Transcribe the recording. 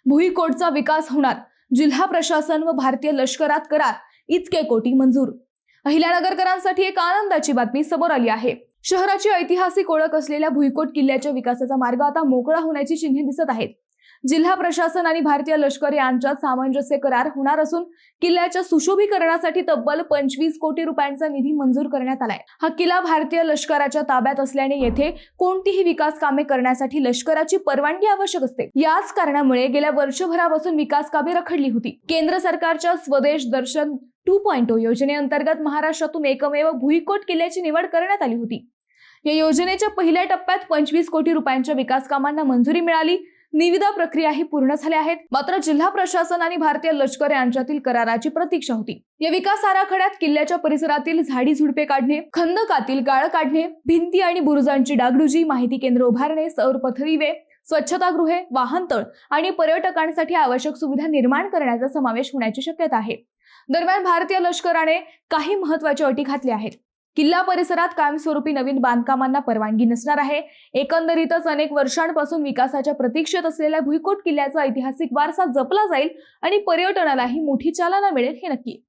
भुईकोटचा विकास होणार, जिल्हा प्रशासन व भारतीय लष्करात करार, इतके कोटी मंजूर। अहिल्यानगरकरांसाठी एक आनंदाची बातमी समोर आली आहे। शहराची ऐतिहासिक ओळख असलेल्या भुईकोट किल्ल्याच्या विकासाचा मार्ग आता मोकळा होण्याची चिन्हे दिसत आहेत। जिल्हा प्रशासन आणि भारतीय लष्कर यांच्यात सामंजस्य करार होणार असून किल्ल्याच्या सुशोभीकरणासाठी तब्बल 25 कोटी रुपयांचा निधी मंजूर करण्यात आलाय। हा किल्ला भारतीय लष्कराच्या ताब्यात असल्याने येथे कोणतीही विकास कामे करण्यासाठी लष्कराची परवानगी आवश्यक असते। याच कारणामुळे गेल्या वर्षभरापासून विकास कामे रखडली होती। केंद्र सरकारच्या स्वदेश दर्शन 2.0 योजनेअंतर्गत महाराष्ट्रातून एकमेव भुईकोट किल्ल्याची निवड करण्यात आली होती। या योजनेच्या पहिल्या टप्प्यात 25 कोटी रुपयांच्या विकास कामांना मंजुरी मिळाली। निविदा प्रक्रियाही पूर्ण झाल्या आहेत। मात्र जिल्हा प्रशासन आणि भारतीय लष्कर यांच्यातील कराराची प्रतीक्षा होती। या विकास आराखड्यात किल्ल्याच्या परिसरातील झाडी झुडपे काढणे, खंदकातील गाळ काढणे, भिंती आणि बुरुजांची डागडुजी, माहिती केंद्र उभारणे, सौर पथदिवे, स्वच्छतागृहे, वाहनतळ आणि पर्यटकांसाठी आवश्यक सुविधा निर्माण करण्याचा समावेश होण्याची शक्यता आहे। दरम्यान भारतीय लष्कराने काही महत्त्वाच्या अटी घातल्या आहेत। किल्ला परिसरात कायमस्वरूपी नवीन बांधकामांना परवानगी नसणार आहे। एकंदरीतच अनेक वर्षांपासून विकासाच्या प्रतीक्षेत असलेल्या भुईकोट किल्ल्याचा ऐतिहासिक वारसा जपला जाईल आणि पर्यटनालाही मोठी चालना मिळेल हे नक्की।